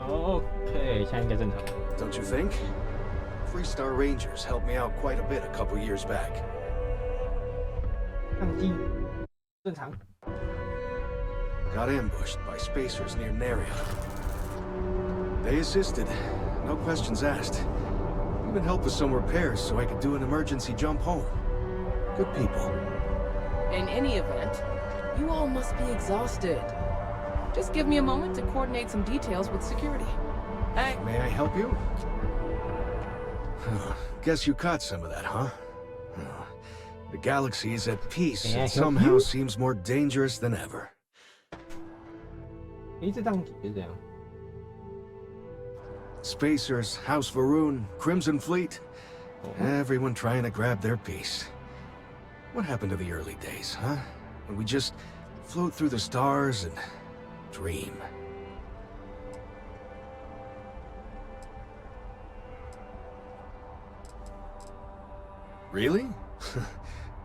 OK， 现在应该正常。Don't you think? Three-star Rangers helped me out quite a bit a couple years back. 相机正常。Got ambushed by spacers near Naria. They assisted, no questions asked. Even helped with some repairs so I could do an emergency jump home. Good people. In any event, you all must be exhausted. Just give me a moment to coordinate some details with security. Hey. May I help you? Guess you caught some of that, huh? The galaxy is at peace and somehow seems more dangerous than ever. 这档题是这样。Spacers, House Varun, Crimson Fleet. Everyone trying to grab their piece. What happened to the early days, huh? When we just float through the stars and dream. Really?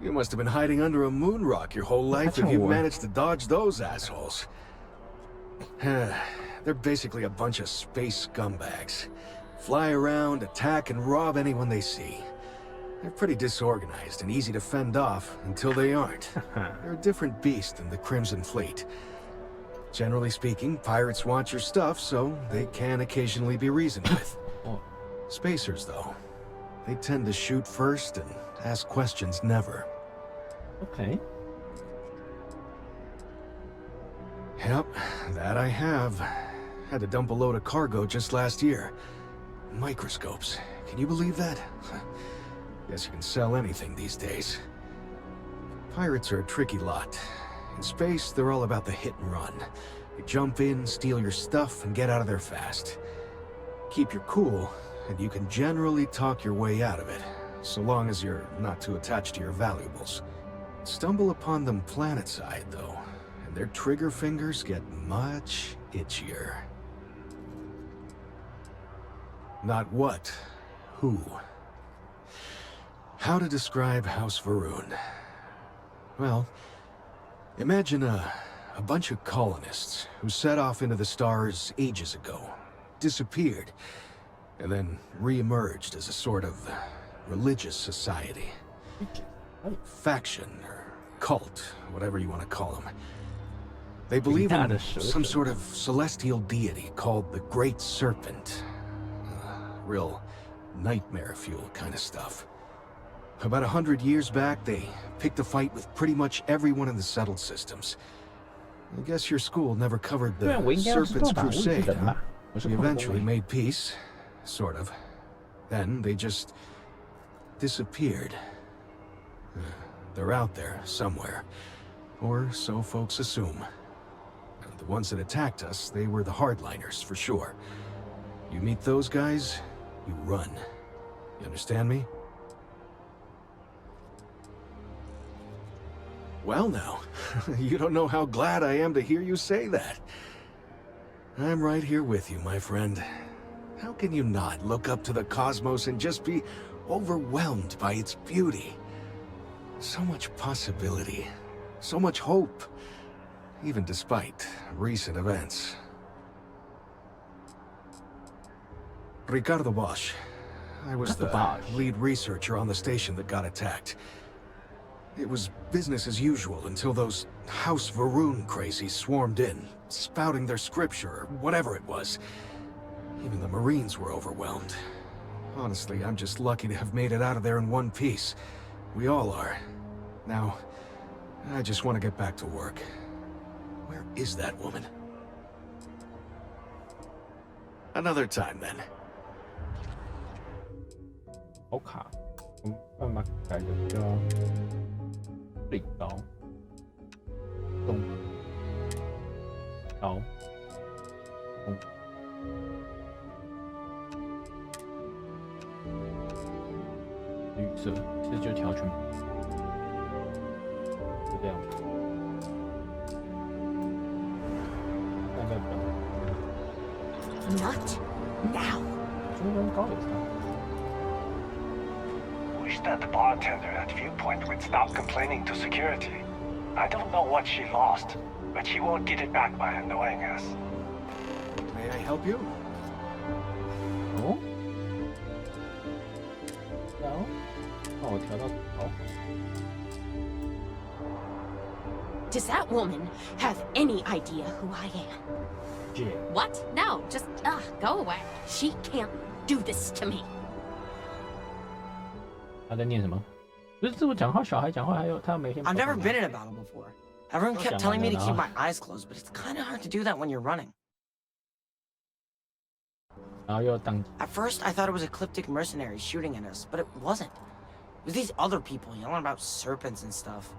You must have been hiding under a moon rock your whole life if you managed to dodge those assholes. They're basically a bunch of space scumbags. Fly around, attack, and rob anyone they see. They're pretty disorganized and easy to fend off until they aren't. They're a different beast than the Crimson Fleet. Generally speaking, pirates want your stuff, so they can occasionally be reasoned with. Spacers, though, they tend to shoot first and ask questions never. Okay. Yep, that I have. Had to dump a load of cargo just last year. Microscopes. Can you believe that? Guess you can sell anything these days. Pirates are a tricky lot. In space, they're all about the hit and run. You jump in, steal your stuff, and get out of there fast. Keep your cool, and you can generally talk your way out of it, so long as you're not too attached to your valuables. Stumble upon them planetside, though, and their trigger fingers get much itchier. Not what, who. How to describe House Varun? Well, imagine a bunch of colonists who set off into the stars ages ago, disappeared, and then re-emerged as a sort of religious society. Faction, or cult, whatever you want to call them. They believe in some sort of celestial deity called the Great Serpent. Real nightmare fuel kind of stuff. About 100 years back, they picked a fight with pretty much everyone in the settled systems. I guess your school never covered the Serpent's Crusade, huh? We eventually made peace, sort of. Then they just disappeared. They're out there somewhere, or so folks assume. The ones that attacked us, they were the hardliners, for sure. You meet those guys, you run. You understand me? Well now, you don't know how glad I am to hear you say that. I'm right here with you, my friend. How can you not look up to the cosmos and just be overwhelmed by its beauty? So much possibility, so much hope, even despite recent events. Ricardo Bosch. I was the lead researcher on the station that got attacked. It was business as usual until those House Varun crazies swarmed in, spouting their scripture or whatever it was. Even the Marines were overwhelmed. Honestly, I'm just lucky to have made it out of there in one piece. We all are. Now, I just want to get back to work. Where is that woman? Another time, then. 好卡，我们办法改的比较最高、中、高、中、绿色，其实就调全部，就这样。大概不要。Not now. 中跟高也差。Wish that the bartender at Viewpoint would stop complaining to security. I don't know what she lost, but she won't get it back by annoying us. May I help you? 然后让我调到高。 Does that woman have any idea who I am? Yeah. What? No, just, go away. She can't do this to me. 他在念什么？不是自我讲话，小孩讲话，还有他每天。 I've never been in a battle before. Everyone kept telling me to keep my eyes closed, but it's kind of hard to do that when you're running. 然后又当 At first, I thought it was ecliptic mercenaries shooting at us, but it wasn't. It was these other people yelling about serpents and stuff.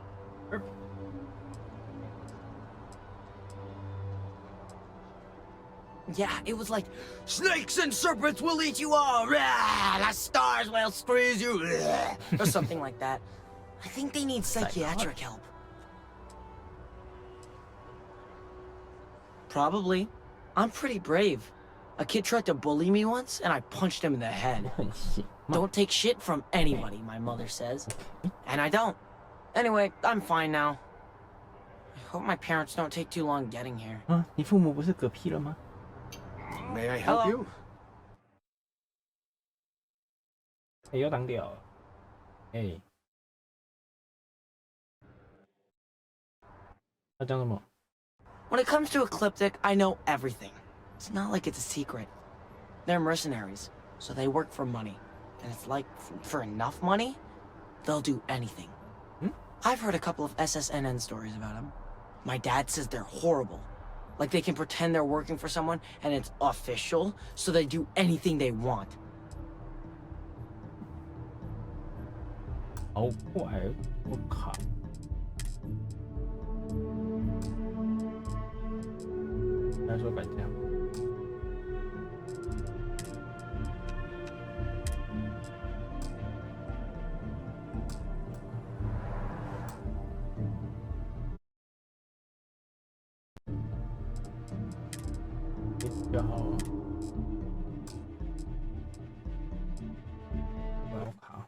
Yeah, it was like, snakes and serpents will eat you all! Rah, the stars will squeeze you! Rah, or something like that. I think they need psychiatric help. Probably. I'm pretty brave. A kid tried to bully me once, and I punched him in the head. 很细。 Don't take shit from anybody, my mother says. And I don't. Anyway, I'm fine now. I hope my parents don't take too long getting here. 啊，你父母不是嗝屁了吗？ May I help Hello. you? 哎，又当掉了。哎，他讲什么？ When it comes to Ecliptic, I know everything. It's not like it's a secret. They're mercenaries, so they work for money. And it's like, for enough money, they'll do anything. I've heard a couple of SSNN stories about them. My dad says they're horrible. Like they can pretend they're working for someone and it's official, so they do anything they want. 好怪，我靠！他说敢这样。比较好。我靠！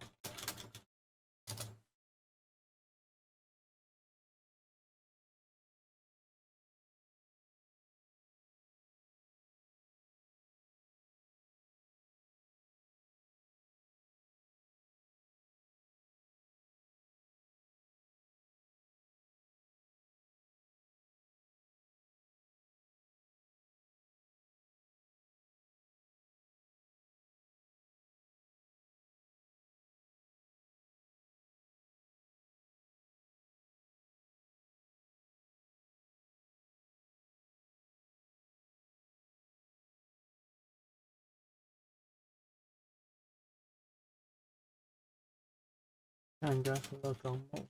让人家说到装梦。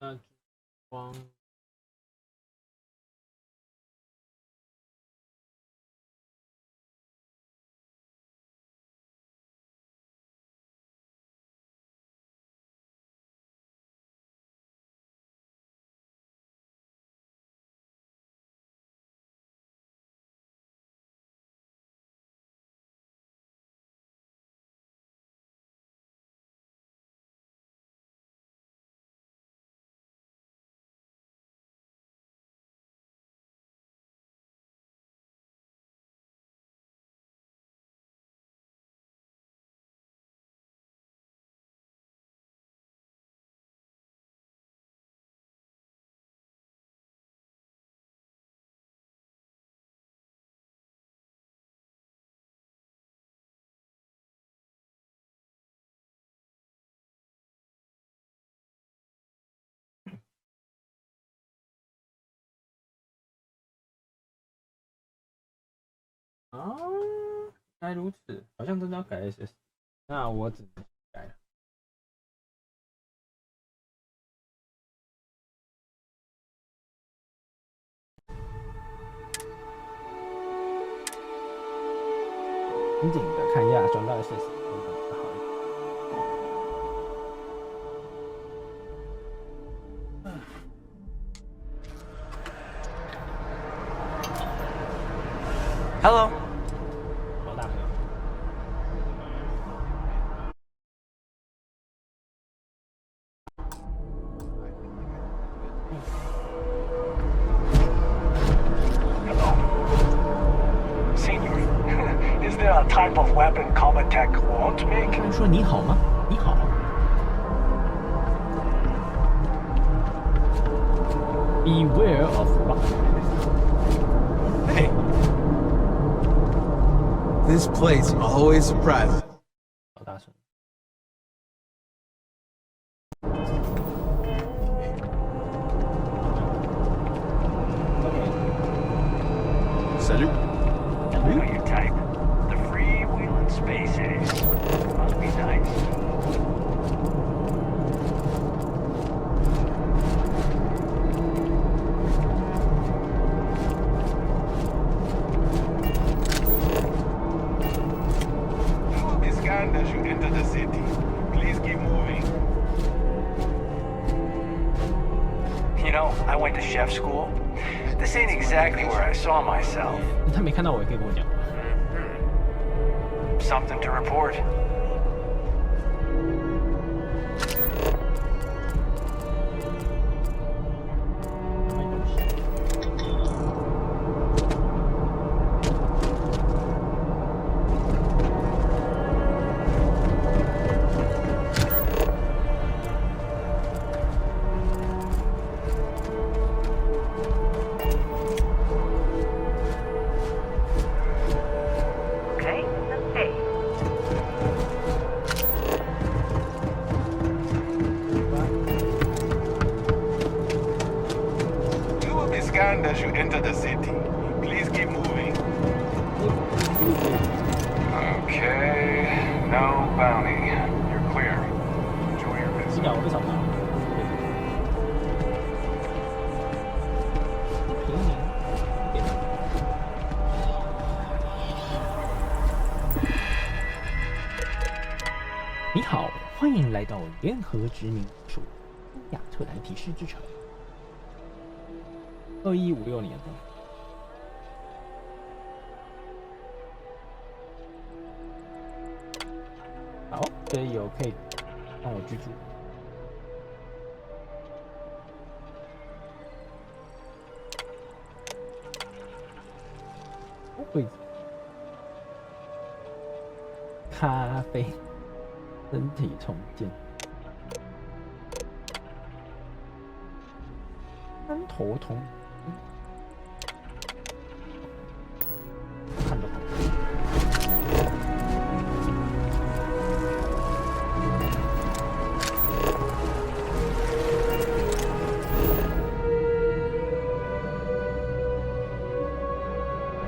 那光。啊，原来如此，好像真的要改 SS， 那我只能改了。紧紧的看一下转到 SS 比较好一点。Hello. 老大朋友。Senior, is there a type of weapon combat tech won't make? 他说你好吗？你好。Beware of rock. Hey. This place always surprises. 老大声。Salut. Know your type. The freewheeling space ace. Must be nice. You will be scanned as you enter the city. Please keep moving. You know, I went to chef school. This ain't exactly where I saw myself. 他没看到我也可以跟我讲。Something to report. 卖东西。Okay, hey. You will be scanned as you enter the city. Please keep moving. Okay, no bounty. You're clear. Enjoy your 你 visit. 讲我被扫描。平民一点。你好，欢迎来到联合殖民属亚特兰提斯之城。2156年的。好，这里有可以让我居住。位置。咖啡，身体重建。三头铜，看都看。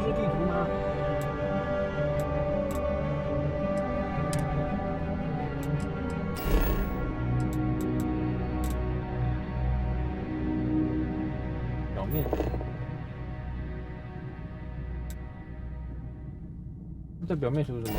是地图吗？表面。在表面输入什么？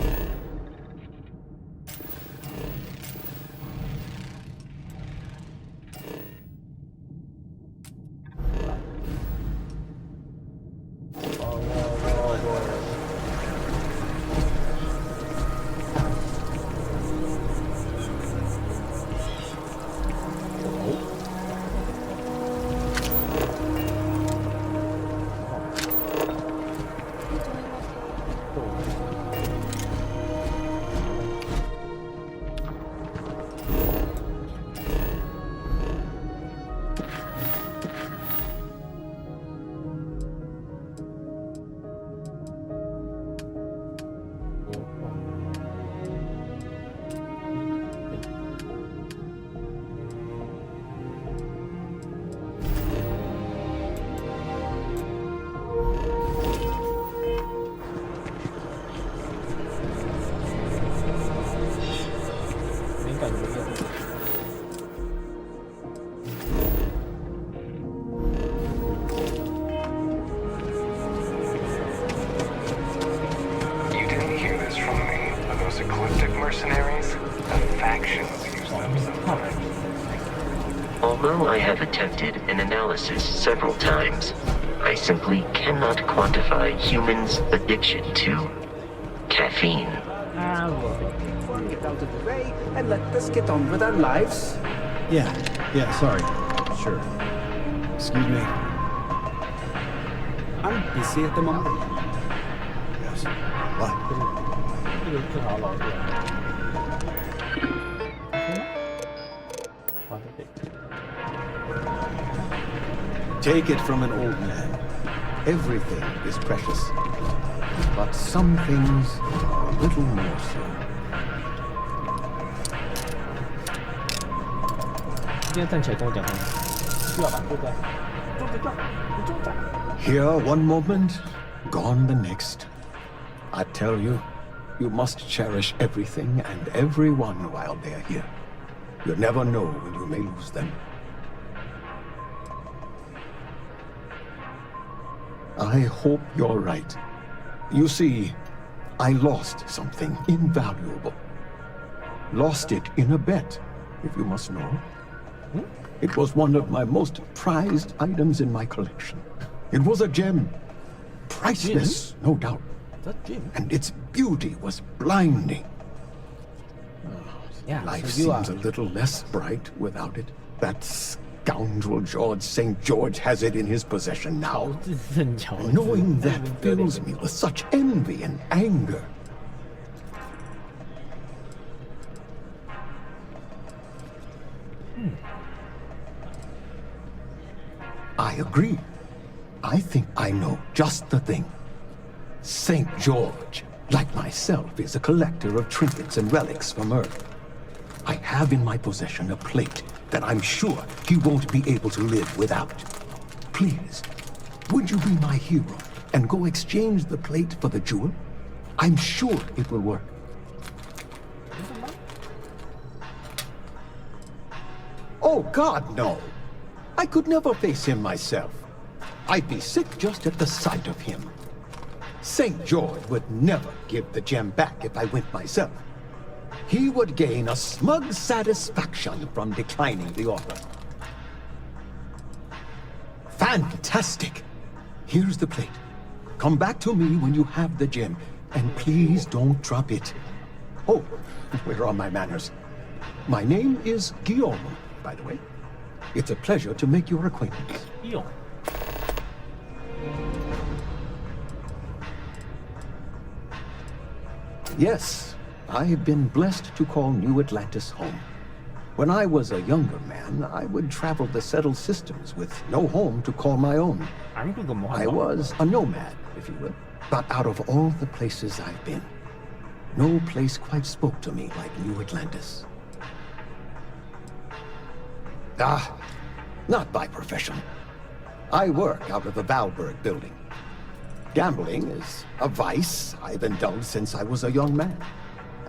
mercenaries? The factions use them sometimes. Although I have attempted an analysis several times, I simply cannot quantify humans' addiction to caffeine. Get out of the way and let us get on with our lives. Yeah, sorry. Sure. Excuse me. I'm busy at the moment. Yes. What? 这个最好老店。花费。 Take it from an old man. Everything is precious. But some things are a little more so. 今天站起来跟我讲话，需要吧？对不对？坐着转，你坐着。 Here one moment, gone the next. I tell you, you must cherish everything and everyone while they're here. You never know when you may lose them. I hope you're right. You see, I lost something invaluable. Lost it in a bet, if you must know. It was one of my most prized items in my collection. It was a gem. Priceless, no doubt. And its beauty was blinding. Yeah, Life so you seems a little less bright without it. That scoundrel George St. George has it in his possession now. And knowing that fills me with such envy and anger. I agree. I think I know just the thing. St. George, like myself, is a collector of trinkets and relics from Earth. I have in my possession a plate that I'm sure he won't be able to live without. Please, would you be my hero and go exchange the plate for the jewel? I'm sure it will work. Oh, God, no. I could never face him myself. I'd be sick just at the sight of him. St. George would never give the gem back if I went myself. He would gain a smug satisfaction from declining the offer. Fantastic! Here's the plate. Come back to me when you have the gem, and please don't drop it. Oh, where are my manners? My name is Guillaume, by the way. It's a pleasure to make your acquaintance. Guillaume. Yes, I have been blessed to call New Atlantis home. When I was a younger man, I would travel the settled systems with no home to call my own. I was a nomad, if you will. But out of all the places I've been, no place quite spoke to me like New Atlantis. Not by profession. I work out of the Valberg building. Gambling is a vice I've indulged since I was a young man.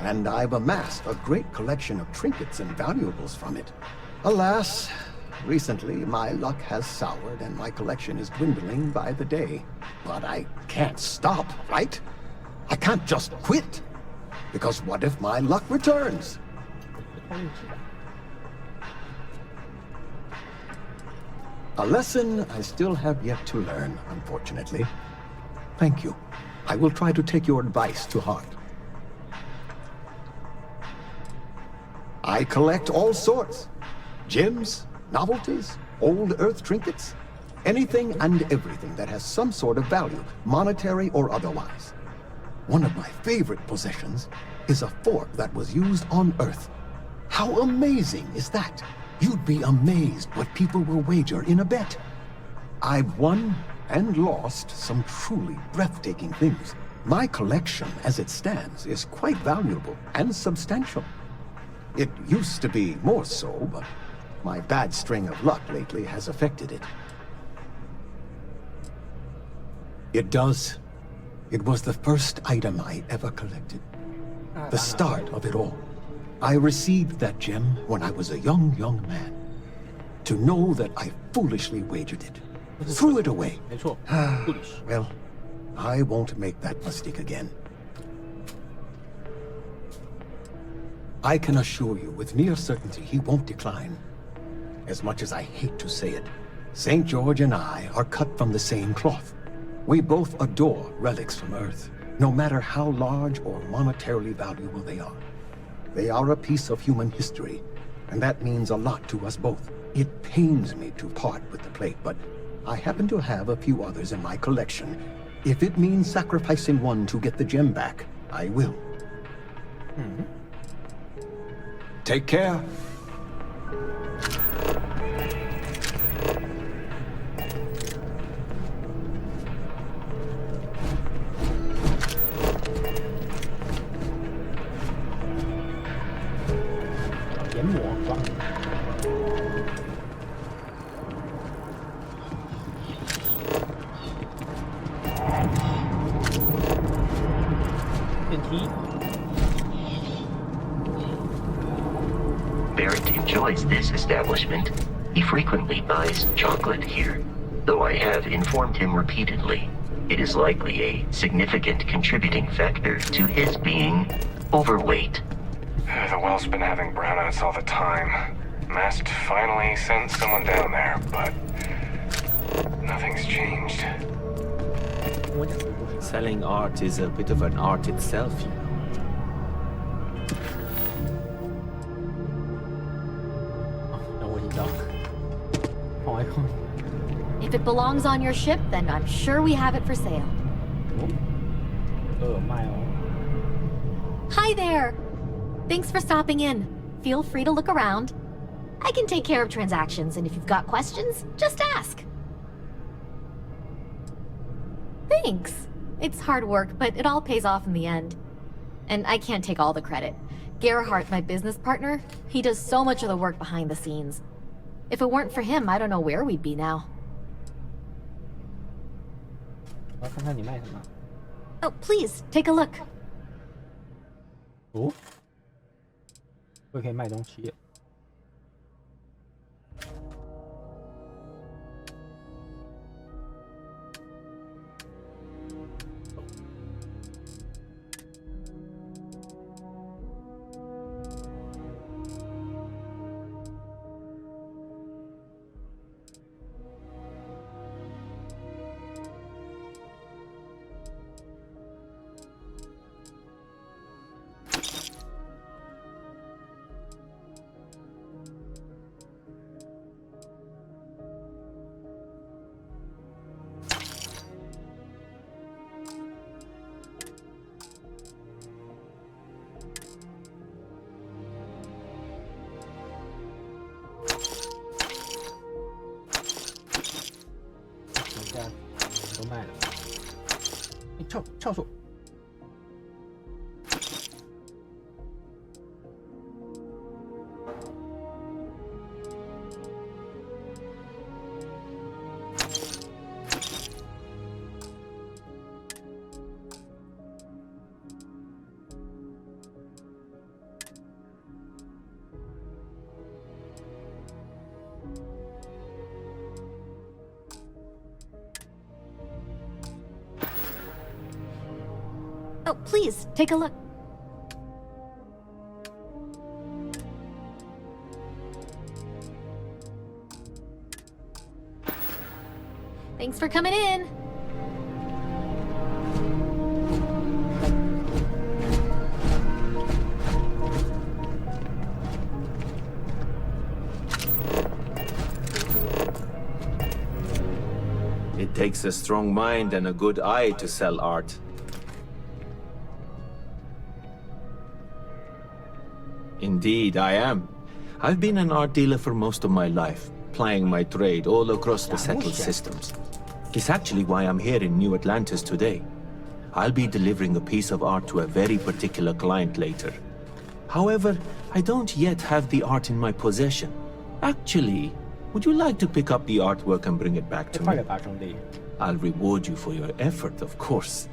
And I've amassed a great collection of trinkets and valuables from it. Alas, recently my luck has soured and my collection is dwindling by the day. But I can't stop, right? I can't just quit. Because what if my luck returns? A lesson I still have yet to learn, unfortunately. Thank you. I will try to take your advice to heart. I collect all sorts. Gems, novelties, old Earth trinkets. Anything and everything that has some sort of value, monetary or otherwise. One of my favorite possessions is a fork that was used on Earth. How amazing is that? You'd be amazed what people will wager in a bet. I've won and lost some truly breathtaking things. My collection, as it stands, is quite valuable and substantial. It used to be more so, but my bad string of luck lately has affected it. It does. It was the first item I ever collected. The start of it all. I received that gem when I was a young man. To know that I foolishly wagered it. Threw it away. Well, I won't make that mistake again. I can assure you with near certainty he won't decline. As much as I hate to say it, St. George and I are cut from the same cloth. We both adore relics from Earth, no matter how large or monetarily valuable they are. They are a piece of human history, and that means a lot to us both. It pains me to part with the plate, but I happen to have a few others in my collection. If it means sacrificing one to get the gem back, I will. Take care. 研磨装。电梯。 Barrett enjoys this establishment. He frequently buys chocolate here, though I have informed him repeatedly. It is likely a significant contributing factor to his being overweight. The well's been having brownouts all the time. Mast finally sent someone down there, but nothing's changed. Selling art is a bit of an art itself, you know. If it belongs on your ship, then I'm sure we have it for sale. Hi there! Thanks for stopping in. Feel free to look around. I can take care of transactions, and if you've got questions, just ask. Thanks. It's hard work, but it all pays off in the end. And I can't take all the credit. Gerhardt, my business partner, he does so much of the work behind the scenes. If it weren't for him, I don't know where we'd be now. Oh, please, take a look. 哦，我也可以卖东西耶。都卖了，撬锁。Oh, please, take a look. Thanks for coming in. It takes a strong mind and a good eye to sell art. Indeed, I am. I've been an art dealer for most of my life, plying my trade all across the settled systems. It's actually why I'm here in New Atlantis today. I'll be delivering a piece of art to a very particular client later. However, I don't yet have the art in my possession. Actually, would you like to pick up the artwork and bring it back to me? I'll reward you for your effort, of course.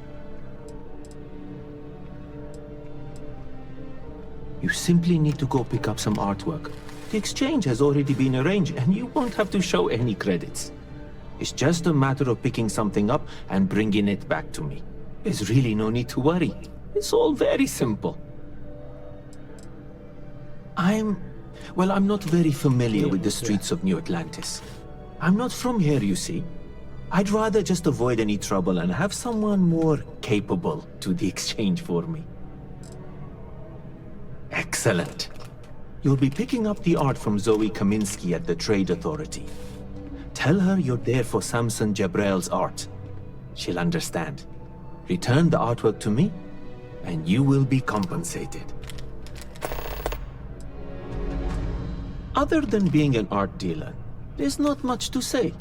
You simply need to go pick up some artwork. The exchange has already been arranged, and you won't have to show any credits. It's just a matter of picking something up and bringing it back to me. There's really no need to worry. It's all very simple. Well, I'm not very familiar with the streets of New Atlantis. I'm not from here, you see. I'd rather just avoid any trouble and have someone more capable do the exchange for me. Excellent. You'll be picking up the art from Zoe Kaminsky at the Trade Authority. Tell her you're there for Samson Jabrel's art. She'll understand. Return the artwork to me, and you will be compensated. Other than being an art dealer, there's not much to say.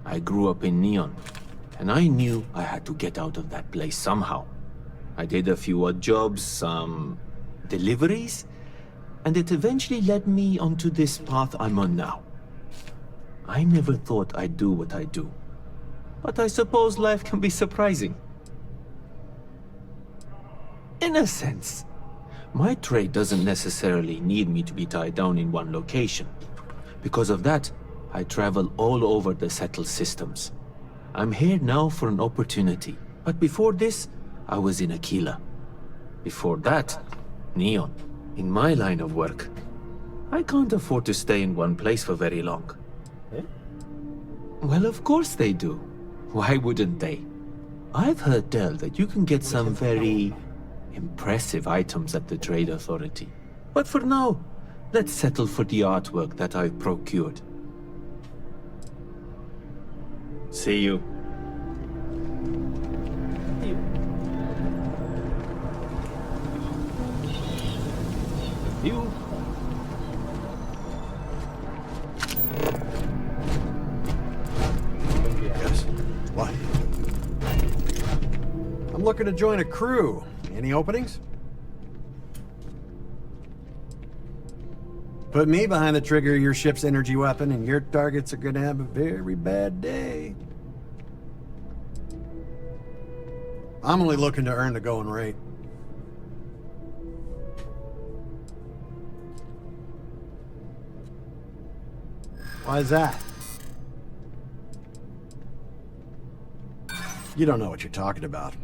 I grew up in Neon, and I knew I had to get out of that place somehow. I did a few odd jobs, some deliveries, and it eventually led me onto this path I'm on now. I never thought I'd do what I do, but I suppose life can be surprising. In a sense, my trade doesn't necessarily need me to be tied down in one location. Because of that, I travel all over the settled systems. I'm here now for an opportunity, but before this, I was in Aquila. Before that, Neon. In my line of work, I can't afford to stay in one place for very long. Eh? Well, of course they do. Why wouldn't they? I've heard tell that you can get some very impressive items at the Trade Authority. But for now, let's settle for the artwork that I've procured. See you. You. Yes. What? I'm looking to join a crew. Any openings? Put me behind the trigger of your ship's energy weapon, and your targets are gonna have a very bad day. I'm only looking to earn the going rate. Why is that? You don't know what you're talking about.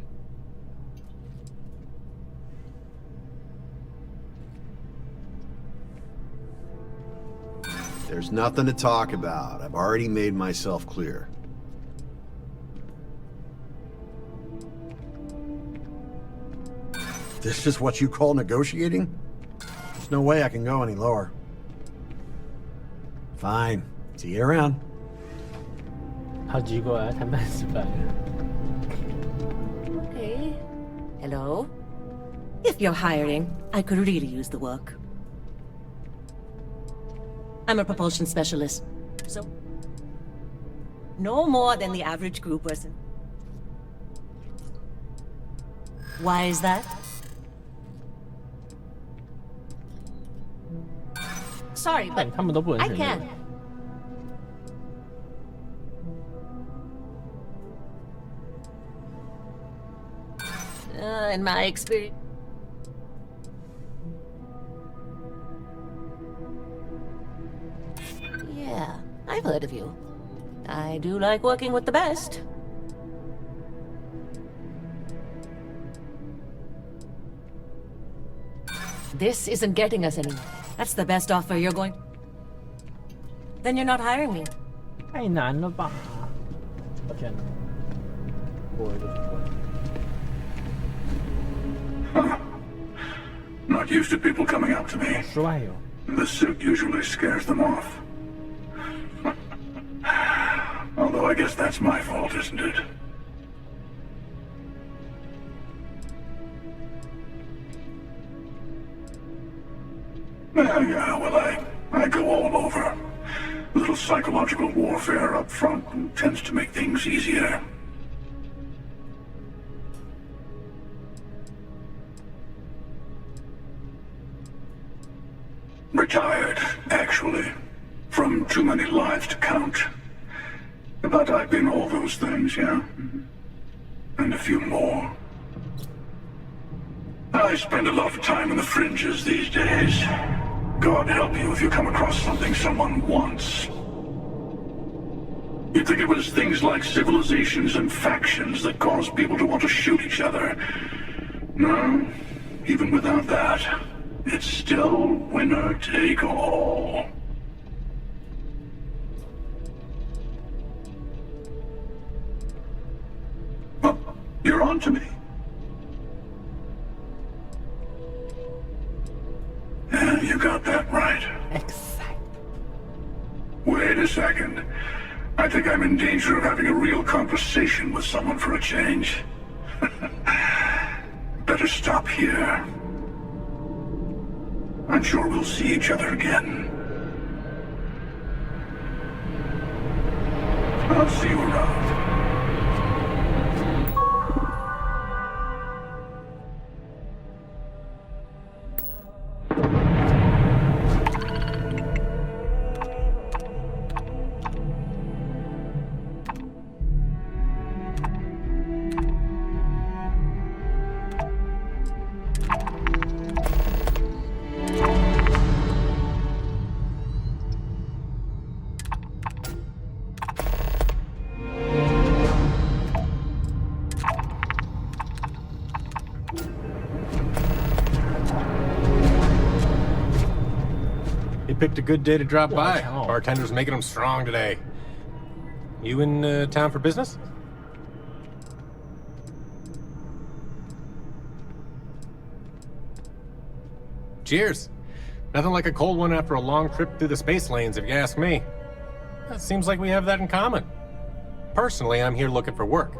There's nothing to talk about. I've already made myself clear. This is what you call negotiating? There's no way I can go any lower. Fine. See you around. 好奇怪，谈判失败了。 Okay. Hello? If you're hiring, I could really use the work. I'm a propulsion specialist, so no more than the average crew person. Why is that? Sorry, but 他们都不能 I 选 can't. 人。 In my experience. Yeah, I've heard of you. I do like working with the best. This isn't getting us anywhere. That's the best offer you're going... Then you're not hiring me. 太难了吧？抱歉，我就是说。 Not used to people coming up to me. 帅哦。 The suit usually scares them off. Although I guess that's my fault, isn't it? Yeah, well, I go all over. A little psychological warfare up front tends to make things easier. Retired, actually. From too many lives to count. But I've been all those things, yeah? And a few more. I spend a lot of time in the fringes these days. God help you if you come across something someone wants. You'd think it was things like civilizations and factions that cause people to want to shoot each other. No, even without that, it's still winner take all. Oh, you're on to me. Yeah, you got that right. Wait a second. I think I'm in danger of having a real conversation with someone for a change. Better stop here. I'm sure we'll see each other again. I'll see you around. Picked a good day to drop by. Bartender's making them strong today. You in town for business? Cheers. Nothing like a cold one after a long trip through the space lanes, if you ask me. It seems like we have that in common. Personally, I'm here looking for work.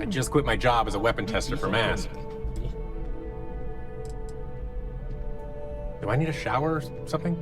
I just quit my job as a weapon tester for MAST. Do I need a shower or something?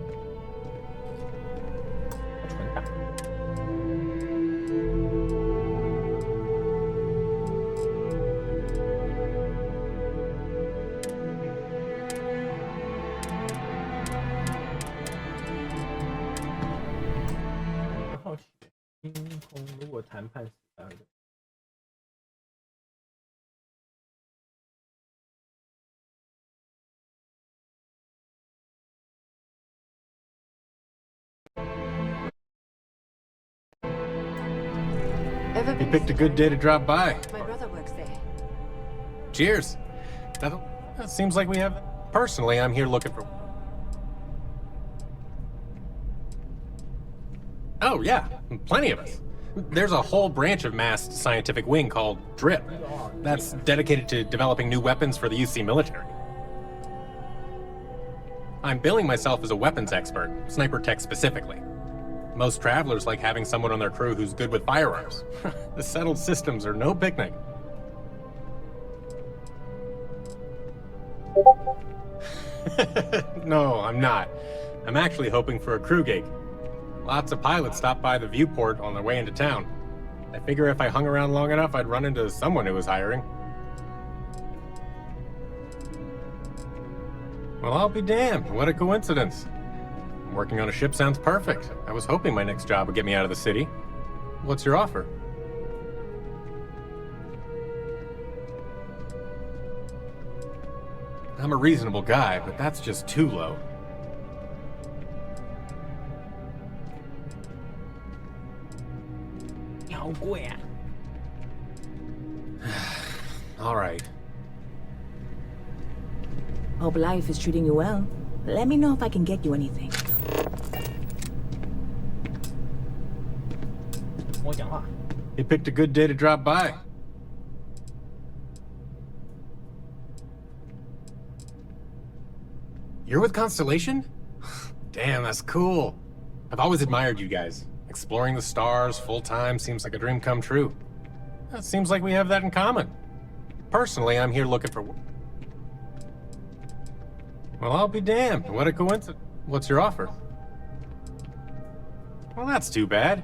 You picked a good day to drop by. My brother works there. Cheers. That seems like we have... Personally, I'm here looking for... Oh, yeah. Plenty of us. There's a whole branch of MAST scientific wing called DRIP. That's dedicated to developing new weapons for the UC military. I'm billing myself as a weapons expert, sniper tech specifically. Most travelers like having someone on their crew who's good with firearms. The settled systems are no picnic. No, I'm not. I'm actually hoping for a crew gig. Lots of pilots stop by the viewport on their way into town. I figure if I hung around long enough, I'd run into someone who was hiring. Well, I'll be damned. What a coincidence. Working on a ship sounds perfect. I was hoping my next job would get me out of the city. What's your offer? I'm a reasonable guy, but that's just too low. All right. Hope life is treating you well. Let me know if I can get you anything. You picked a good day to drop by. You're with Constellation? Damn, that's cool. I've always admired you guys. Exploring the stars full-time seems like a dream come true. It seems like we have that in common. Personally, I'm here looking for... Well, I'll be damned. What a coincidence. What's your offer? Well, that's too bad.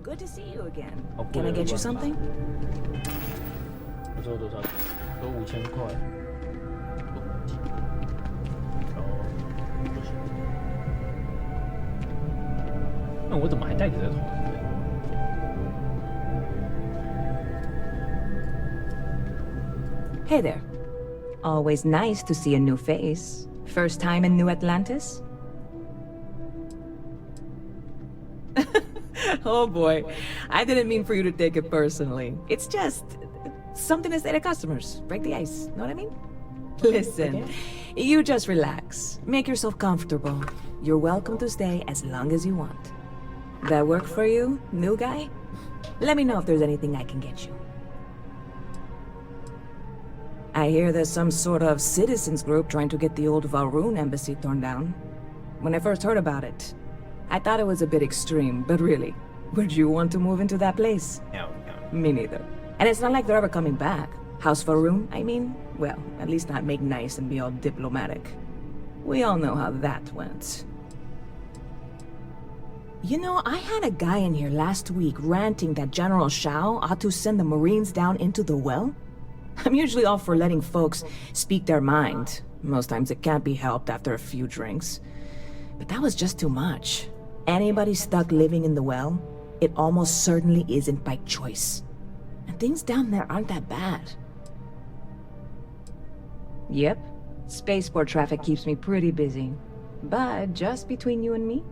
Good to see you again. Can I get you something? Hey there. Always nice to see a new face. First time in New Atlantis? Oh boy, I didn't mean for you to take it personally. It's just something to say to customers. Break the ice, know what I mean? Listen, You just relax. Make yourself comfortable. You're welcome to stay as long as you want. That work for you, new guy? Let me know if there's anything I can get you. I hear there's some sort of citizens group trying to get the old Valroon embassy torn down. When I first heard about it, I thought it was a bit extreme, but really, would you want to move into that place? No. Me neither. And it's not like they're ever coming back. House Valroon, I mean? Well, at least not make nice and be all diplomatic. We all know how that went. You know, I had a guy in here last week ranting that General Shao ought to send the Marines down into the well. I'm usually all for letting folks speak their mind. Most times it can't be helped after a few drinks. But that was just too much. Anybody stuck living in the well, it almost certainly isn't by choice. And things down there aren't that bad. Yep. Spaceport traffic keeps me pretty busy. But just between you and me,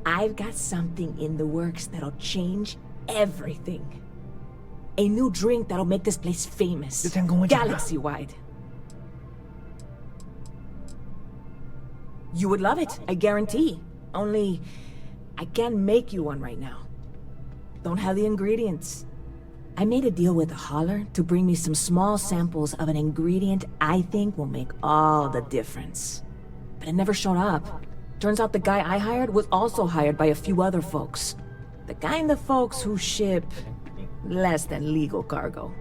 I've got something in the works that'll change everything. A new drink that'll make this place famous. Galaxy-wide. You would love it, I guarantee. Only, I can't make you one right now. Don't have the ingredients. I made a deal with a hauler to bring me some small samples of an ingredient I think will make all the difference. But it never showed up. Turns out the guy I hired was also hired by a few other folks. The kind of folks who ship less than legal cargo.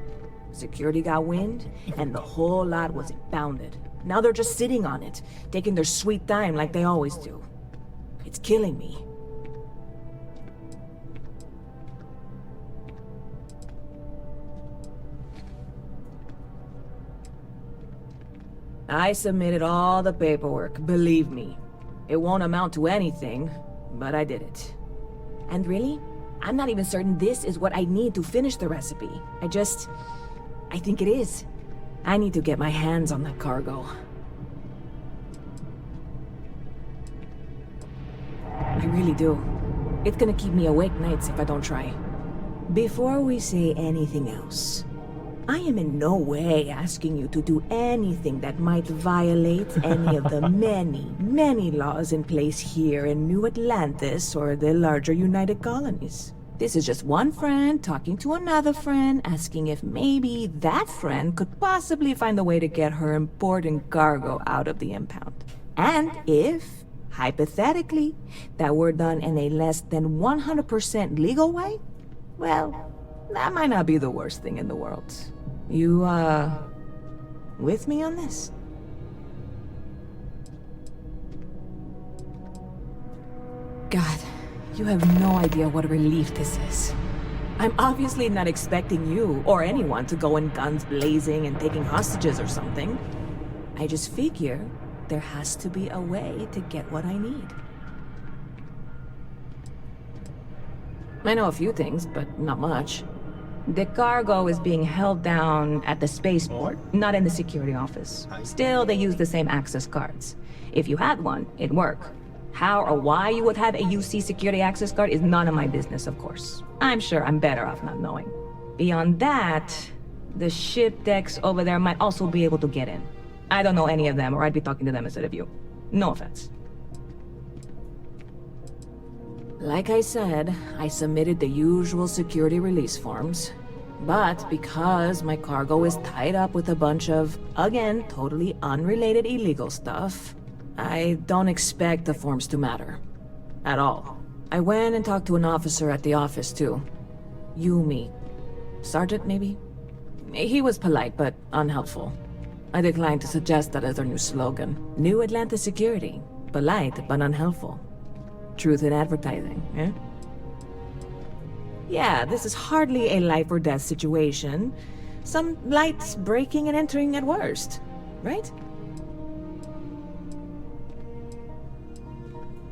Security got wind, and the whole lot was impounded. Now they're just sitting on it, taking their sweet time like they always do. It's killing me. I submitted all the paperwork, believe me. It won't amount to anything, but I did it. And really, I'm not even certain this is what I need to finish the recipe. I think it is. I need to get my hands on that cargo. I really do. It's gonna keep me awake nights if I don't try. Before we say anything else, I am in no way asking you to do anything that might violate any of the many laws in place here in New Atlantis or the larger United Colonies. This is just one friend talking to another friend, asking if maybe that friend could possibly find a way to get her important cargo out of the impound. And if, hypothetically, that were done in a less than 100% legal way, well, that might not be the worst thing in the world. You, with me on this? God, you have no idea what a relief this is. I'm obviously not expecting you or anyone to go in guns blazing and taking hostages or something. I just figure there has to be a way to get what I need. I know a few things, but not much. The cargo is being held down at the spaceport, not in the security office. Still, they use the same access cards. If you had one, it'd work. How or why you would have a UC security access card is none of my business, of course. I'm sure I'm better off not knowing. Beyond that, the ship decks over there might also be able to get in. I don't know any of them, or I'd be talking to them instead of you. No offense. Like I said, I submitted the usual security release forms. But because my cargo is tied up with a bunch of, again, totally unrelated illegal stuff, I don't expect the forms to matter. At all. I went and talked to an officer at the office, too. Yumi. Sergeant, maybe? He was polite, but unhelpful. I declined to suggest that as our new slogan. New Atlantis Security. Polite, but unhelpful. Truth in advertising, eh? Yeah, this is hardly a life or death situation. Some light breaking and entering at worst, right?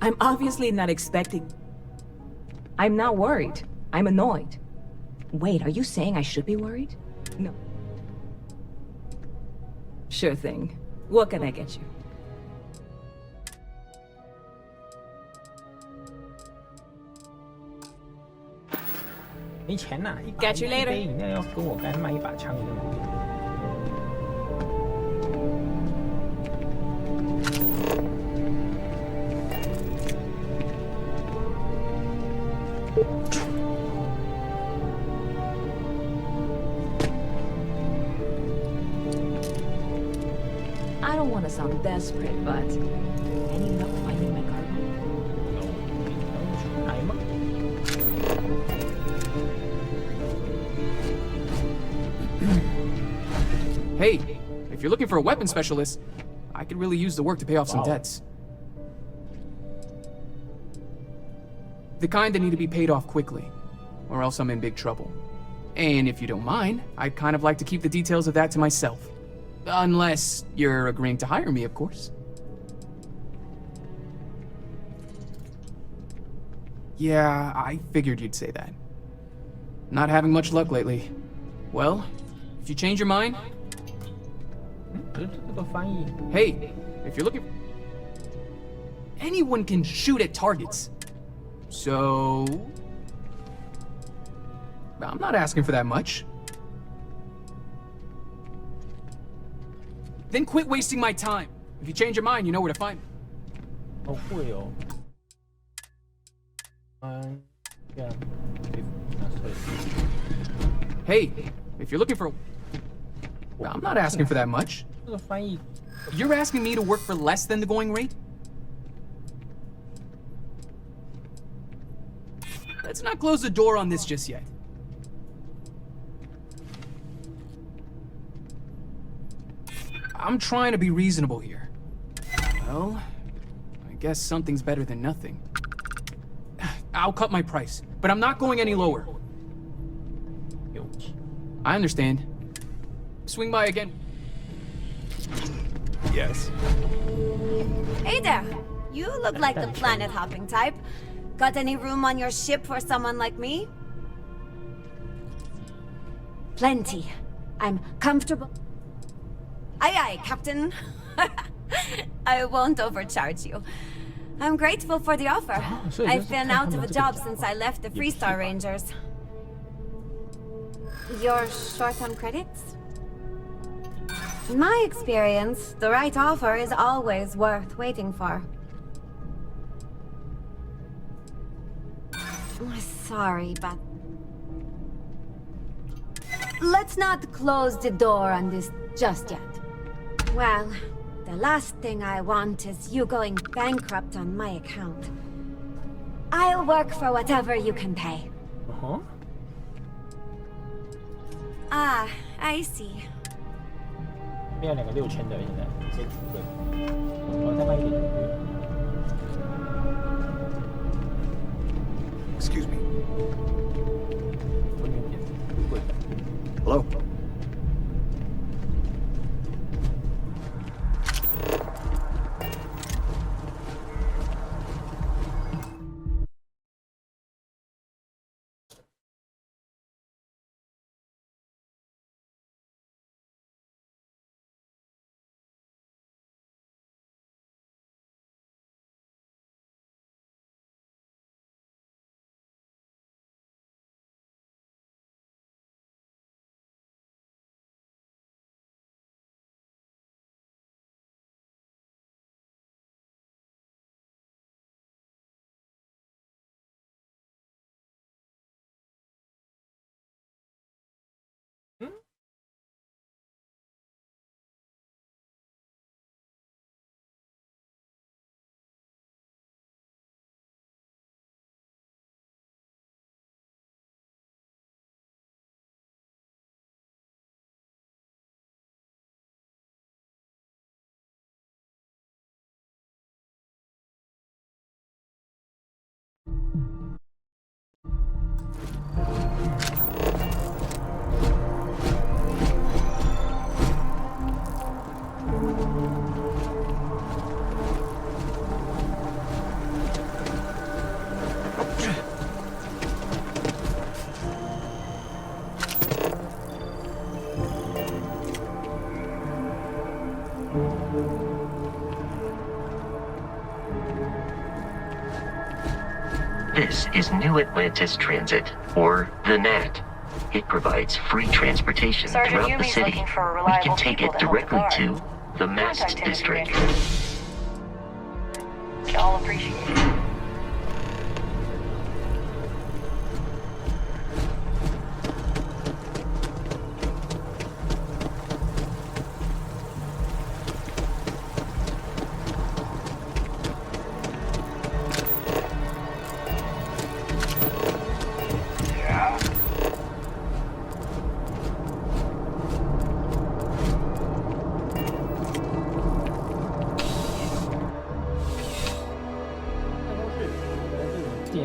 I'm obviously not expecting... I'm not worried. I'm annoyed. Wait, are you saying I should be worried? No. Sure thing. What can I get you? Catch you later. 一杯饮料要跟我干卖一把枪的。I don't want to sound desperate, but any luck finding my cargo? Hey, if you're looking for a weapon specialist, I could really use the work to pay off some debts. The kind that need to be paid off quickly, or else I'm in big trouble. And if you don't mind, I'd kind of like to keep the details of that to myself. Unless you're agreeing to hire me, of course. Yeah, I figured you'd say that. Not having much luck lately. Well, if you change your mind... Hey, if you're looking... Anyone can shoot at targets. So... I'm not asking for that much. Then quit wasting my time. If you change your mind, you know where to find me. 好贵哦。Hey, if you're looking for... I'm not asking for that much. You're asking me to work for less than the going rate? Let's not close the door on this just yet. I'm trying to be reasonable here. Well, I guess something's better than nothing. I'll cut my price, but I'm not going any lower. I understand. Swing by again. Yes. Hey there. You look like the planet-hopping type. Got any room on your ship for someone like me? Plenty. I'm comfortable. Aye aye, Captain. I won't overcharge you. I'm grateful for the offer. I've been out of a job since I left the Freestar Rangers. You're short on credits? In my experience, the right offer is always worth waiting for. Sorry, but... Let's not close the door on this just yet. Well, the last thing I want is you going bankrupt on my account. I'll work for whatever you can pay. Ah, I see. 没有两个6000的，现在先出个，再慢一点就可以了。Excuse me. 我那边贵。Hello? This is New Atlantis Transit, or the NAT. It provides free transportation throughout the city. We can take it directly to the Mast District. I'll appreciate it.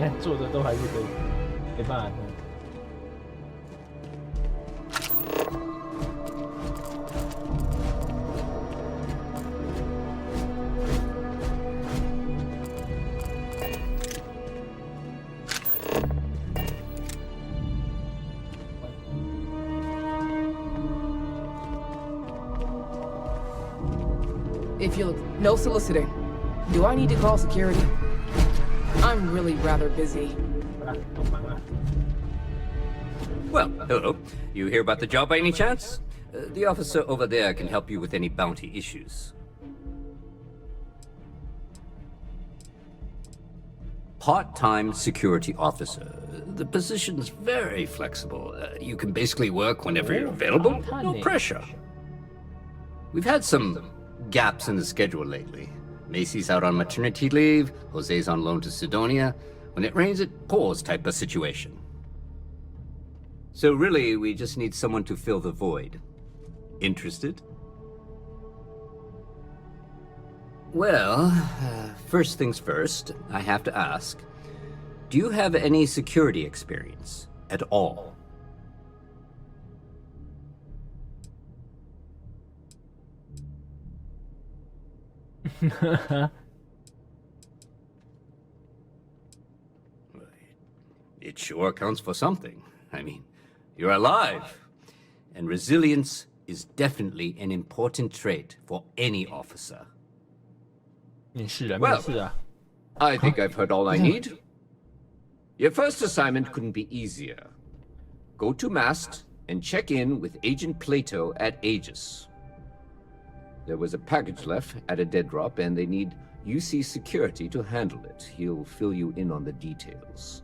现在做的都还是可以，没办法。If you'll no soliciting, do I need to call security? I'm really rather busy. Well, hello. You hear about the job by any chance? The officer over there can help you with any bounty issues. Part-time security officer. The position's very flexible. You can basically work whenever you're available. No pressure. We've had some gaps in the schedule lately. Macy's out on maternity leave, Jose's on loan to Sidonia. When it rains, it pours type of situation. So really, we just need someone to fill the void. Interested? Well, first things first, I have to ask, do you have any security experience at all? It sure counts for something. I mean, you're alive. And resilience is definitely an important trait for any officer. Well, I think I've heard all I need. Your first assignment couldn't be easier. Go to Mast and check in with Agent Plato at Aegis. There was a package left at a dead drop, and they need UC security to handle it. He'll fill you in on the details.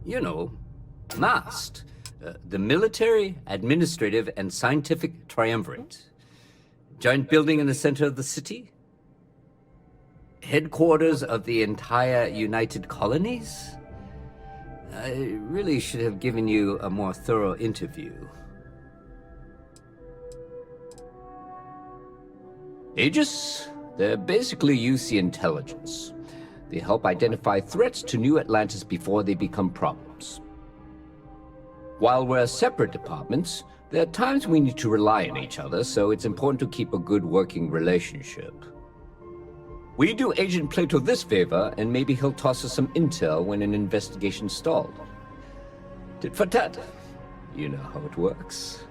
You know, MAST, the Military, Administrative, and Scientific Triumvirate. Giant building in the center of the city? Headquarters of the entire United Colonies? I really should have given you a more thorough interview. Aegis? They're basically UC intelligence. They help identify threats to New Atlantis before they become problems. While we're separate departments, there are times we need to rely on each other, so it's important to keep a good working relationship. We do Agent Plato this favor, and maybe he'll toss us some intel when an investigation stalled. Tit for tat. You know how it works.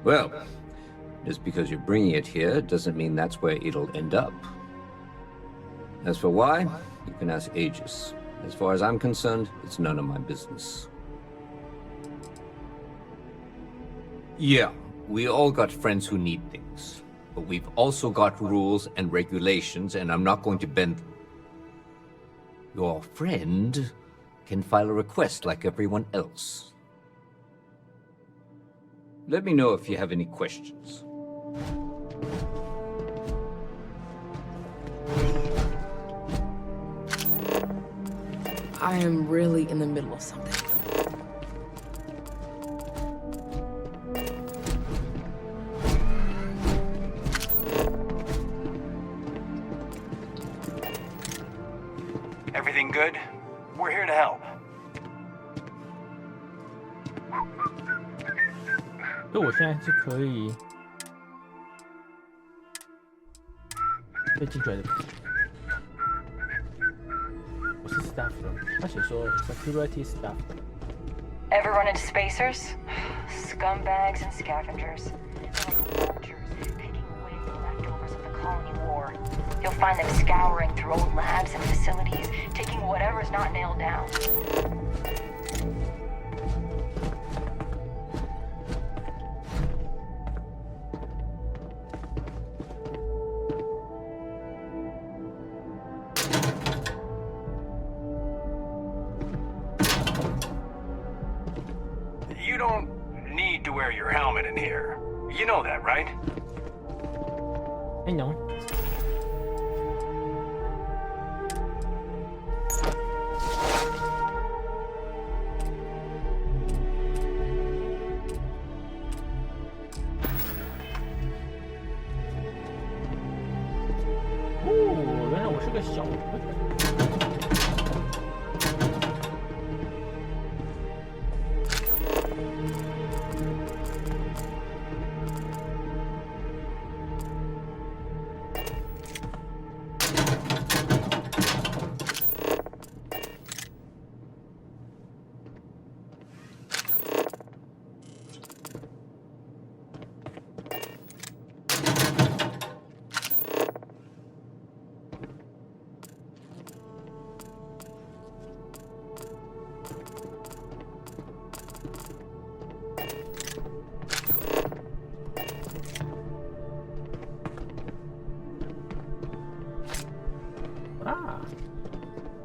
Well, just because you're bringing it here doesn't mean that's where it'll end up. As for why, you can ask Aegis. As far as I'm concerned, it's none of my business. Yeah, we all got friends who need things. But we've also got rules and regulations, and I'm not going to bend them. Your friend can file a request like everyone else. Let me know if you have any questions. I am really in the middle of something. Everything good? We're here to help. 所以我现在是可以被进去的。我是 staff 的，他写说 security staff。 Ever run into spacers? Scumbags and scavengers. Picking away the leftovers of the colony war. You'll find them scouring through old labs and facilities, taking whatever's not nailed down. You don't need to wear your helmet in here. You know that, right? I know.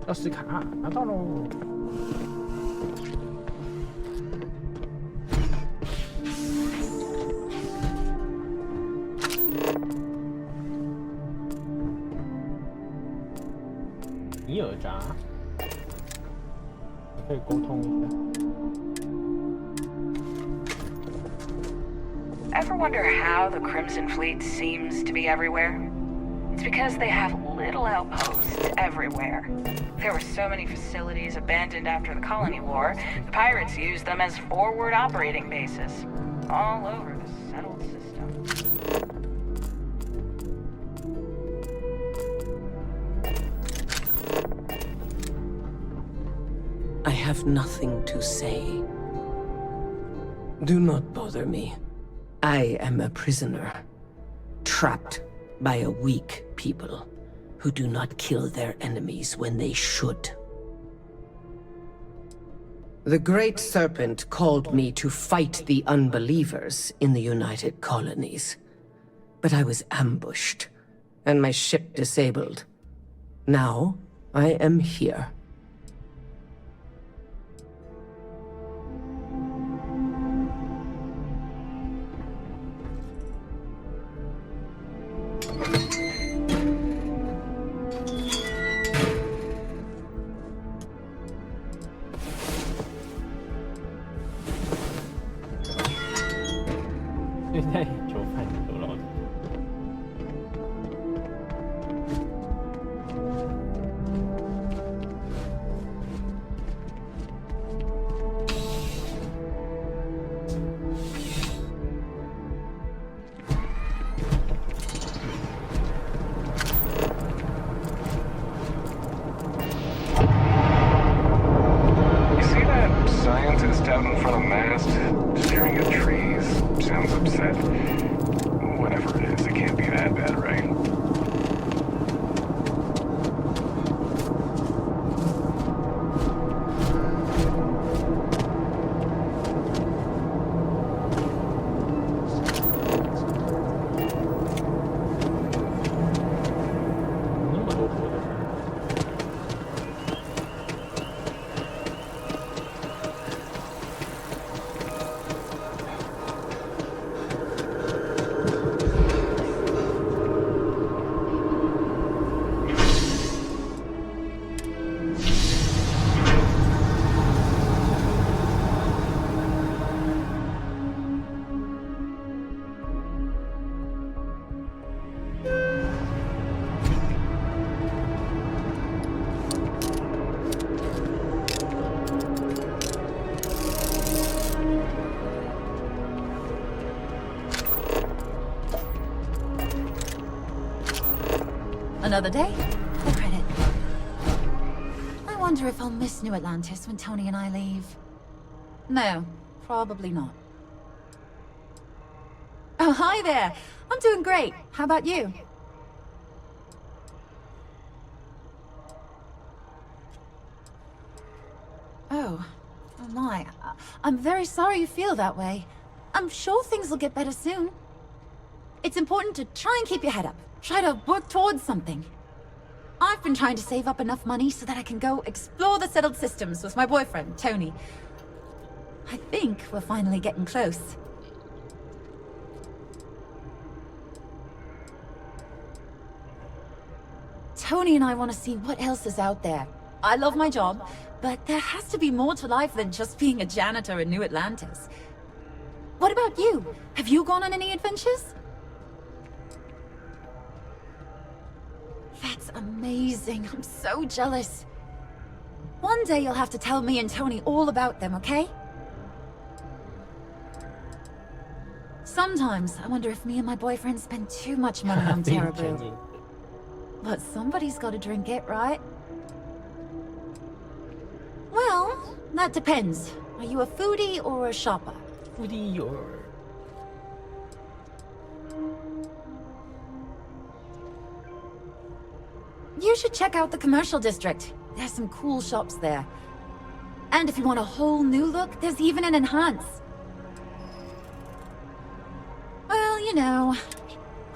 钥匙卡拿到喽！尼尔扎，可以沟通一下。 Ever wonder how the Crimson Fleet seems to be everywhere? It's because they have little outposts everywhere. There were so many facilities abandoned after the Colony War, the pirates used them as forward operating bases, all over the settled system. I have nothing to say. Do not bother me. I am a prisoner, trapped by a weak people who do not kill their enemies when they should. The Great Serpent called me to fight the unbelievers in the United Colonies. But I was ambushed, and my ship disabled. Now, I am here. Out in front of mast, staring at trees, sounds upset. Whatever it is, it can't be that bad, right? Another day, another credit. I wonder if I'll miss New Atlantis when Tony and I leave. No, probably not. Oh, hi there. I'm doing great. How about you? Oh my. I'm very sorry you feel that way. I'm sure things will get better soon. It's important to try and keep your head up. Try to work towards something. I've been trying to save up enough money so that I can go explore the settled systems with my boyfriend, Tony. I think we're finally getting close. Tony and I want to see what else is out there. I love my job, but there has to be more to life than just being a janitor in New Atlantis. What about you? Have you gone on any adventures? That's amazing. I'm so jealous. One day you'll have to tell me and Tony all about them, okay? Sometimes I wonder if me and my boyfriend spend too much money on Terraboo. But somebody's got to drink it, right? Well, that depends. Are you a foodie or a shopper? Foodie or... You should check out the commercial district. There's some cool shops there. And if you want a whole new look, there's even an enhance. Well, you know,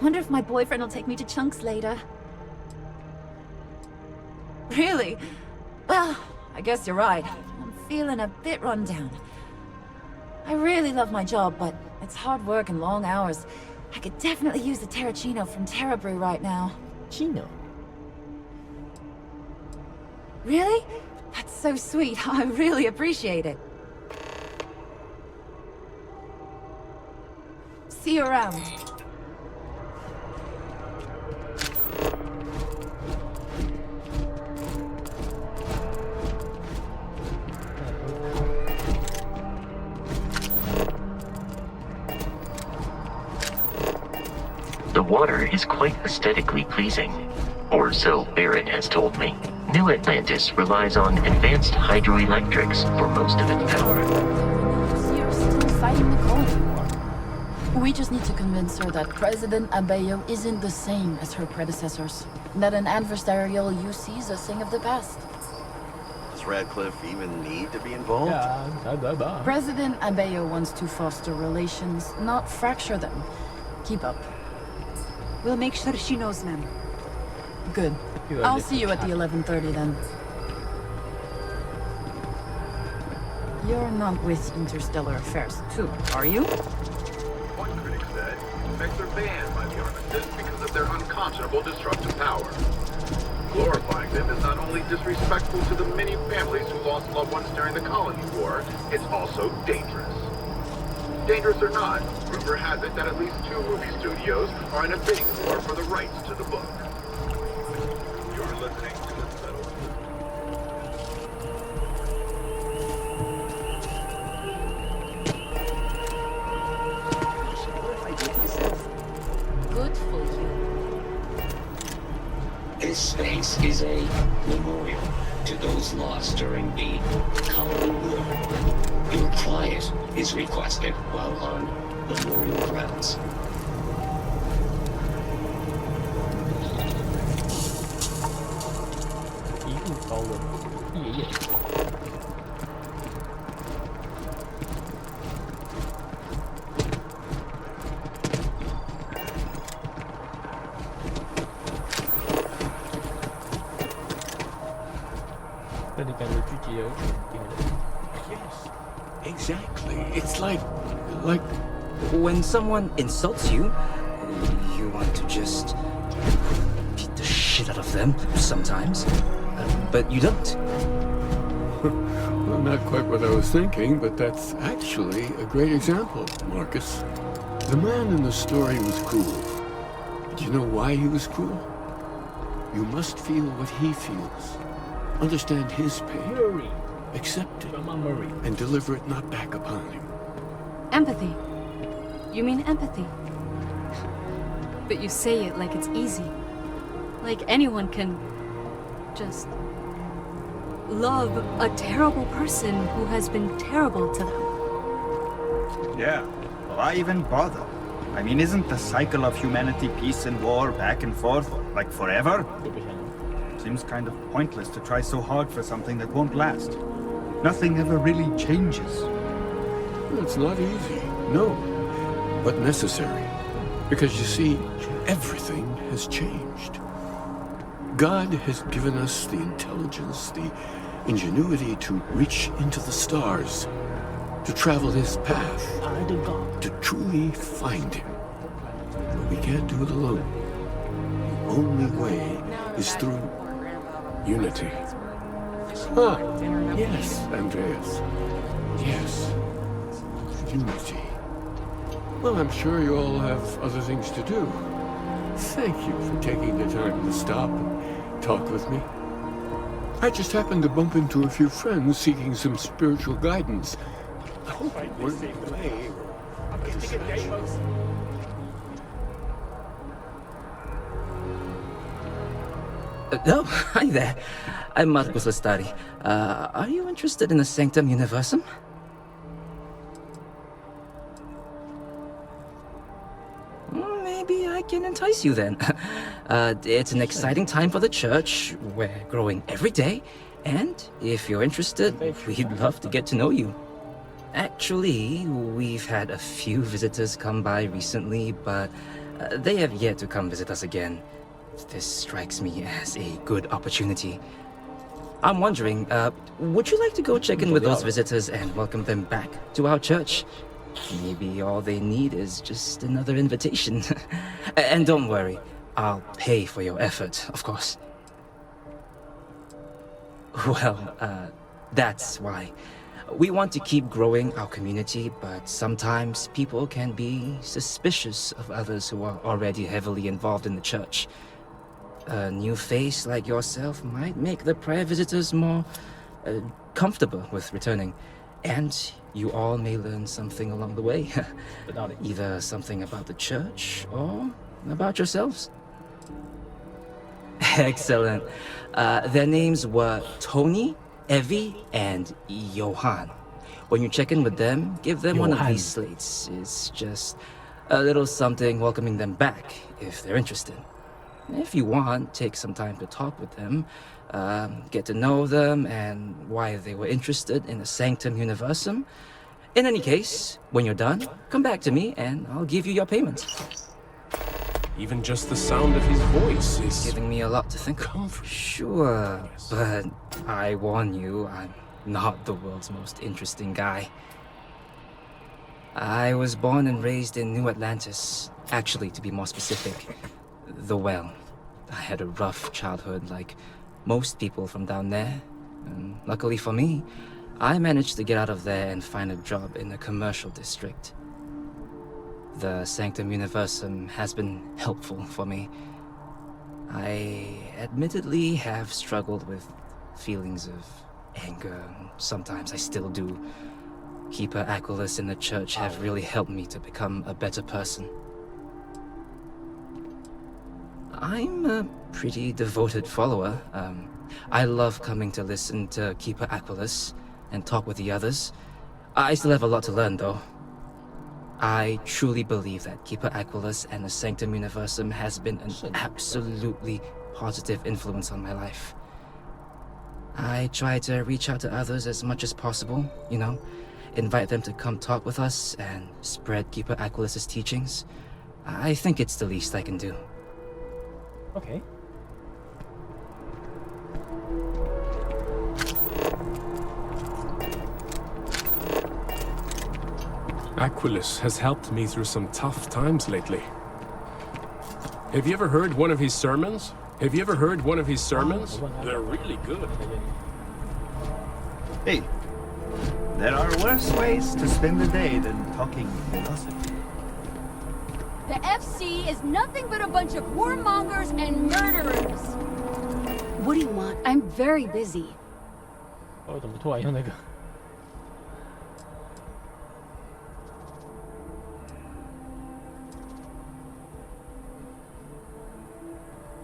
wonder if my boyfriend will take me to Chunks later. Really? Well, I guess you're right. I'm feeling a bit run down. I really love my job, but it's hard work and long hours. I could definitely use the Terracino from Terra Brew right now. Chino. Really? That's so sweet. I really appreciate it. See you around. The water is quite aesthetically pleasing, or so Barrett has told me. New Atlantis relies on advanced hydroelectrics for most of its power. You're still fighting the colony war. We just need to convince her that President Abeyo isn't the same as her predecessors. That an adversarial UC is a thing of the past. Does Radcliffe even need to be involved? President Abeyo wants to foster relations, not fracture them. Keep up. We'll make sure she knows, ma'am. Good. I'll see you at the 11:30 then. You're not with Interstellar Affairs too, are you? One critic said, effects are banned by the armistice because of their unconscionable destructive power. Glorifying them is not only disrespectful to the many families who lost loved ones during the Colony War, it's also dangerous. Dangerous or not, rumor has it that at least 2 movie studios are in a bidding war for the rights to the book. You're listening to Unsettled. Good for you. This space is a memorial to those lost during the Colony War. Your quiet is requested while on memorial grounds. Yes, exactly. It's like... When someone insults you, you want to just beat the shit out of them sometimes, but you don't. Well, not quite what I was thinking, but that's actually a great example, Marcus. The man in the story was cruel. Do you know why he was cruel? You must feel what he feels. Understand his pain. Accept it. And deliver it not back upon him. Empathy. You mean empathy? But you say it like it's easy. Like anyone can just love a terrible person who has been terrible to them. Yeah, why even bother? I mean, isn't the cycle of humanity peace and war back and forth, like forever? Seems kind of pointless to try so hard for something that won't last. Nothing ever really changes. It's not easy, no, but necessary. Because you see, everything has changed. God has given us the intelligence, the ingenuity to reach into the stars, to travel his path, to truly find him. But we can't do it alone. The only way is through unity. Ah, yes, Andreas. Yes. Unity. Well, I'm sure you all have other things to do. Thank you for taking the time to stop and talk with me. I just happened to bump into a few friends seeking some spiritual guidance. I hope I weren't in the way. Oh, hi there. I'm Marcus Lestari. Are you interested in the Sanctum Universum? Maybe I can entice you then. It's an exciting time for the church. We're growing every day. And if you're interested, we'd love to get to know you. Actually, we've had a few visitors come by recently, but they have yet to come visit us again. This strikes me as a good opportunity. I'm wondering, would you like to go check in with those visitors and welcome them back to our church? Maybe all they need is just another invitation. And don't worry, I'll pay for your effort, of course. Well, that's why. We want to keep growing our community, but sometimes people can be suspicious of others who are already heavily involved in the church. A new face like yourself might make the prayer visitors more comfortable with returning. And you all may learn something along the way. Either something about the church or about yourselves. Excellent. Their names were Tony, Evie, and Johan. When you check in with them, give them one of these slates. It's just a little something welcoming them back, if they're interested. If you want, take some time to talk with them, get to know them and why they were interested in the Sanctum Universum. In any case, when you're done, come back to me and I'll give you your payment. Even just the sound of his voice is giving me a lot to think of. Sure, but I warn you, I'm not the world's most interesting guy. I was born and raised in New Atlantis. Actually, to be more specific, the Well. I had a rough childhood like most people from down there. And luckily for me, I managed to get out of there and find a job in the commercial district. The Sanctum Universum has been helpful for me. I admittedly have struggled with feelings of anger. Sometimes I still do. Keeper Aquilus and the church have really helped me to become a better person. I'm a pretty devoted follower. I love coming to listen to Keeper Aquilus and talk with the others. I still have a lot to learn, though. I truly believe that Keeper Aquilus and the Sanctum Universum has been an absolutely positive influence on my life. I try to reach out to others as much as possible, you know, invite them to come talk with us and spread Keeper Aquilus's teachings. I think it's the least I can do. Okay. Aquilus has helped me through some tough times lately. Have you ever heard one of his sermons? They're really good. Hey, there are worse ways to spend the day than talking philosophy. The FC is nothing but a bunch of warmongers and murderers. What do you want? I'm very busy. 哦，怎么突然用那个？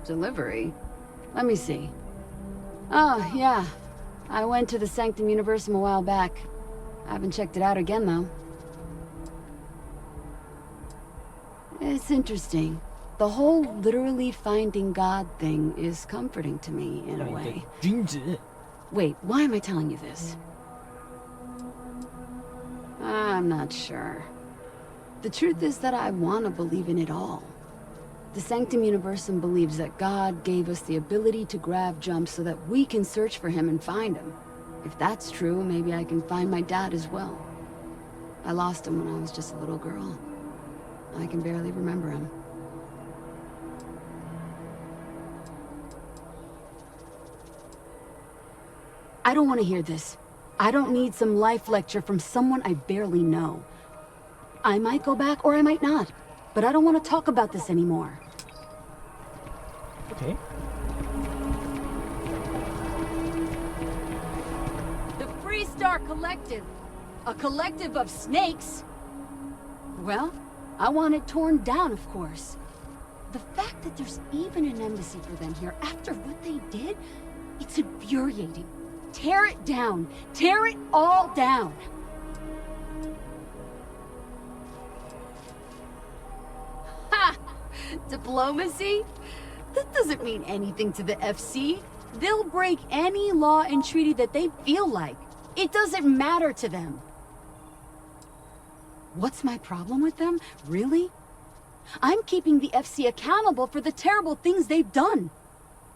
Delivery? Let me see. Oh, yeah. I went to the Sanctum Universum a while back. I haven't checked it out again, though. It's interesting. The whole literally finding God thing is comforting to me, in a way. Wait, why am I telling you this? I'm not sure. The truth is that I want to believe in it all. The Sanctum Universum believes that God gave us the ability to grab jumps so that we can search for him and find him. If that's true, maybe I can find my dad as well. I lost him when I was just a little girl. I can barely remember him. I don't want to hear this. I don't need some life lecture from someone I barely know. I might go back or I might not, but I don't want to talk about this anymore. Okay. The Freestar Collective. A collective of snakes. Well, I want it torn down, of course. The fact that there's even an embassy for them here after what they did, it's infuriating. Tear it down. Tear it all down. Ha! Diplomacy? That doesn't mean anything to the FC. They'll break any law and treaty that they feel like. It doesn't matter to them. What's my problem with them? Really? I'm keeping the FC accountable for the terrible things they've done.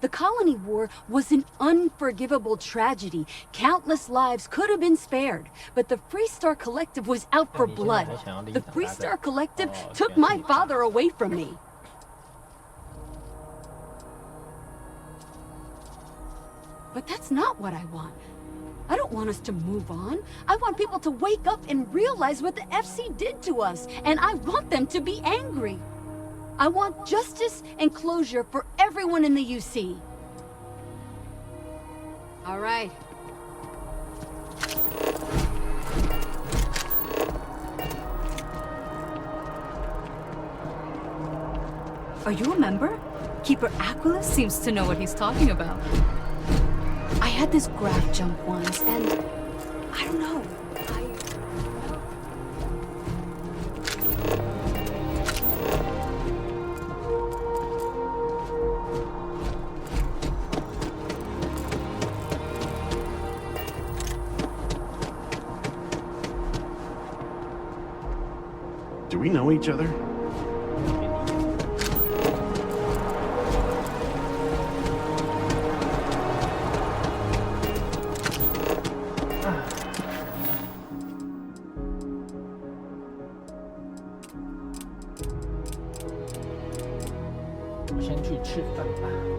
The Colony War was an unforgivable tragedy. Countless lives could have been spared, but the Freestar Collective was out for blood. The Freestar Collective took my father away from me. But that's not what I want. I don't want us to move on. I want people to wake up and realize what the FC did to us, and I want them to be angry. I want justice and closure for everyone in the UC. All right. Are you a member? Keeper Aquilus seems to know what he's talking about. I had this graph jump once, and I don't know. Do we know each other?先去吃饭吧。